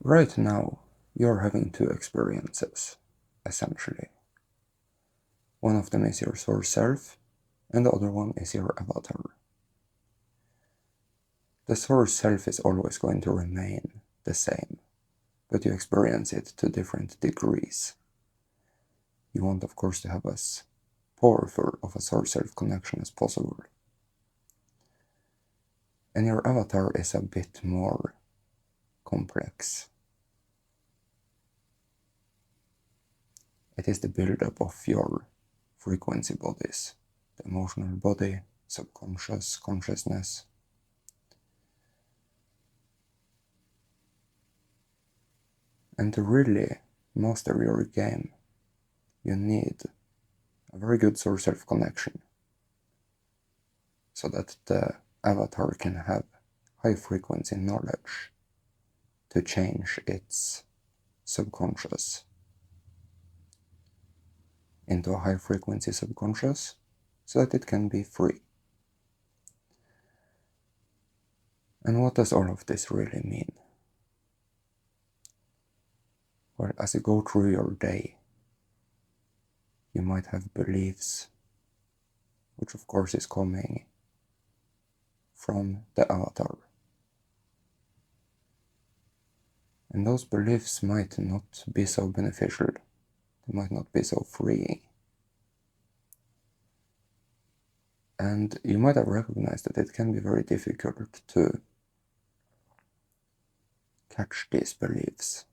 Right now, you're having two experiences, essentially. One of them is your source self, and the other one is your avatar. The source self is always going to remain the same, but you experience it to different degrees. You want, of course, to have as powerful of a source self connection as possible. And your avatar is a bit more complex. It is the build-up of your frequency bodies, the emotional body, subconscious, consciousness. And to really master your game, you need a very good source self connection so that the avatar can have high frequency knowledge to change its subconscious into a high frequency subconscious so that it can be free. And what does all of this really mean? Well, as you go through your day, you might have beliefs, which of course is coming from the avatar. And those beliefs might not be so beneficial, they might not be so freeing. And you might have recognized that it can be very difficult to catch these beliefs.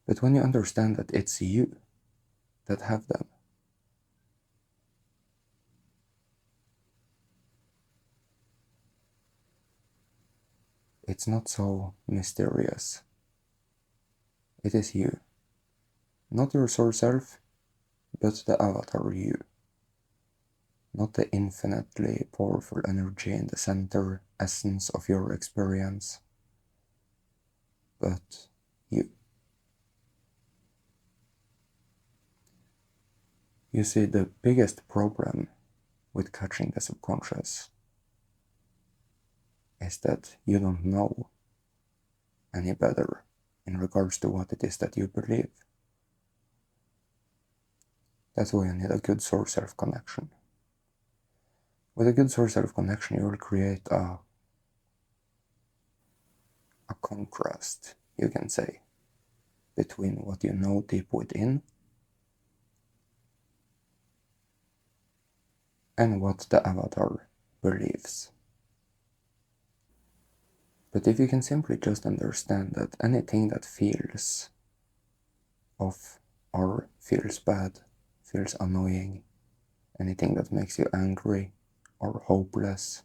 But when you understand that it's you that have them, it's not so mysterious. It is you. Not your soul self, but the avatar you. Not the infinitely powerful energy in the center essence of your experience, but you. You see, the biggest problem with catching the subconscious is that you don't know any better in regards to what it is that you believe. That's why you need a good source self connection. With a good source self connection, you will create a contrast, you can say, between what you know deep within and what the avatar believes. But if you can simply just understand that anything that feels off or feels bad, feels annoying, anything that makes you angry or hopeless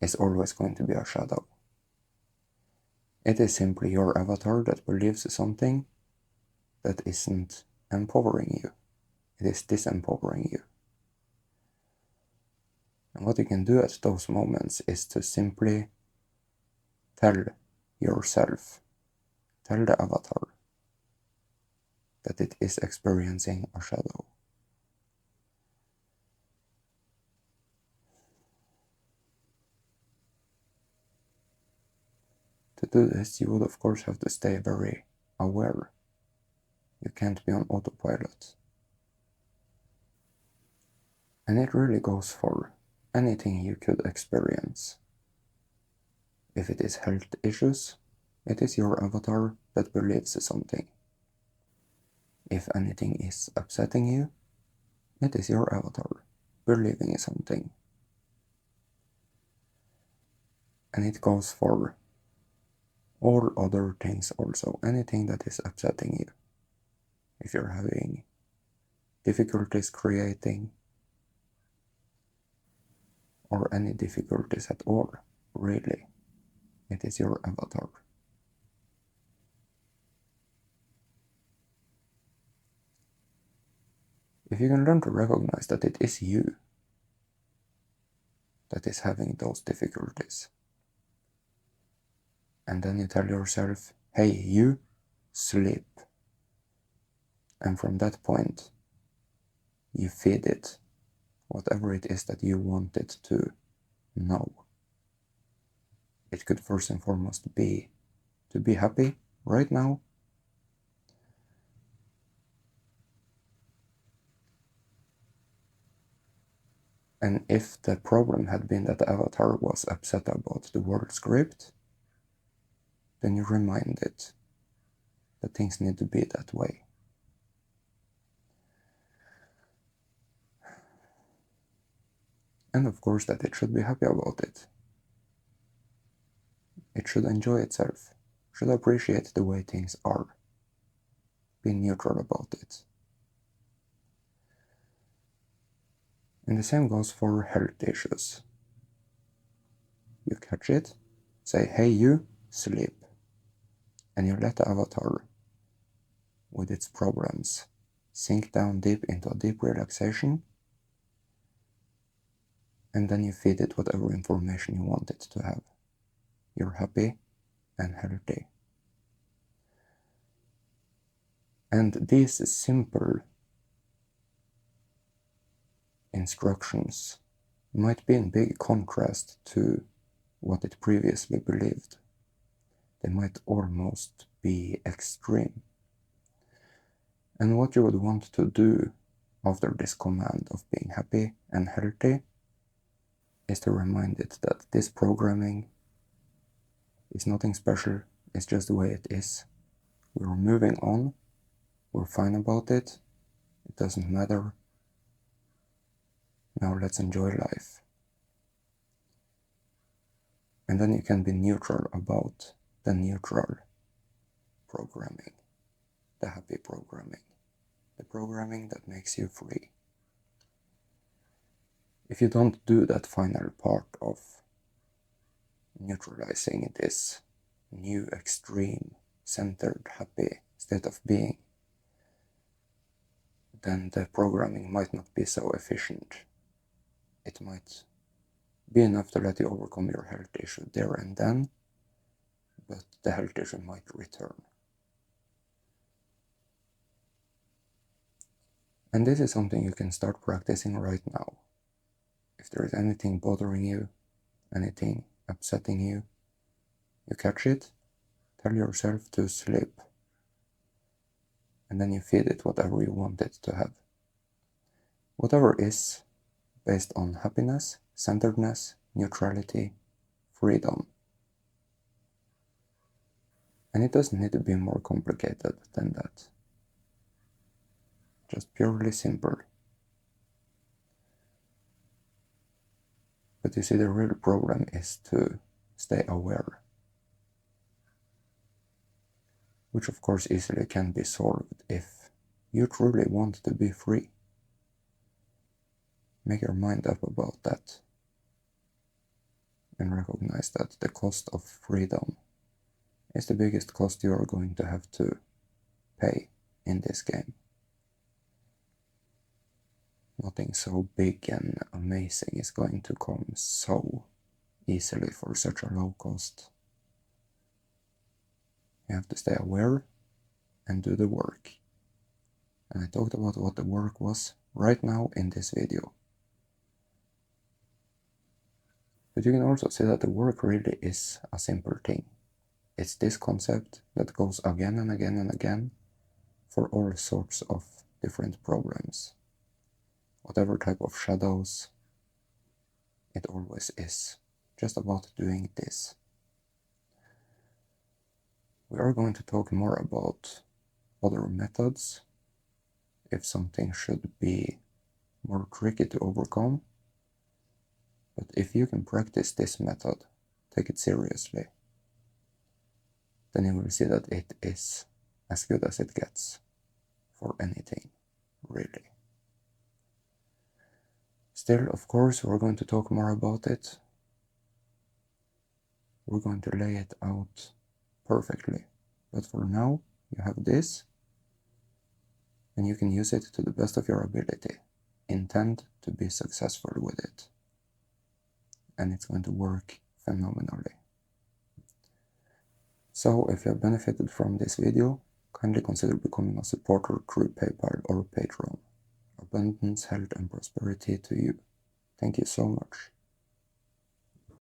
is always going to be a shadow. It is simply your avatar that believes something that isn't empowering you. It is disempowering you. And what you can do at those moments is to simply tell yourself, tell the avatar, that it is experiencing a shadow. To do this, you would of course have to stay very aware. You can't be on autopilot. And it really goes for anything you could experience. If it is health issues, it is your avatar that believes something. If anything is upsetting you, it is your avatar believing something. And it goes for all other things also, anything that is upsetting you. If you're having difficulties creating, or any difficulties at all, really, it is your avatar. If you can learn to recognize that it is you that is having those difficulties, and then you tell yourself, hey, you, sleep. And from that point, you feed it whatever it is that you want it to know. it could first and foremost be to be happy right now. And if the problem had been that the avatar was upset about the world script, then you remind it that things need to be that way. And of course that it should be happy about it. It should enjoy itself, should appreciate the way things are, be neutral about it. And the same goes for health issues. You catch it, say, hey you, sleep. And you let the avatar, with its problems, sink down deep into a deep relaxation, and then you feed it whatever information you want it to have. You're happy and healthy. And these simple instructions might be in big contrast to what it previously believed. They might almost be extreme. And what you would want to do after this command of being happy and healthy is to remind it that this programming is nothing special, it's just the way it is. We're moving on, we're fine about it, it doesn't matter. Now let's enjoy life. And then you can be neutral about the neutral programming, the happy programming, the programming that makes you free. If you don't do that final part of neutralizing this new extreme, centered, happy state of being, then the programming might not be so efficient. It might be enough to let you overcome your health issue there and then, but the health issue might return. And this is something you can start practicing right now. If there is anything bothering you, anything upsetting you, you catch it, tell yourself to sleep, and then you feed it whatever you want it to have. Whatever is based on happiness, centeredness, neutrality, freedom. And it doesn't need to be more complicated than that. Just purely simple. But you see, the real problem is to stay aware, which of course easily can be solved if you truly want to be free. Make your mind up about that and recognize that the cost of freedom is the biggest cost you are going to have to pay in this game. Nothing so big and amazing is going to come so easily for such a low cost. You have to stay aware and do the work. And I talked about what the work was right now in this video. But you can also see that the work really is a simple thing. It's this concept that goes again and again and again for all sorts of different problems. Whatever type of shadows, it always is just about doing this. We are going to talk more about other methods, if something should be more tricky to overcome. But if you can practice this method, take it seriously, then you will see that it is as good as it gets for anything, really. Still, of course, we're going to talk more about it. We're going to lay it out perfectly. But for now, you have this, and you can use it to the best of your ability. Intend to be successful with it. And it's going to work phenomenally. So, if you have benefited from this video, kindly consider becoming a supporter through PayPal or Patreon. Abundance, health, and prosperity to you. Thank you so much.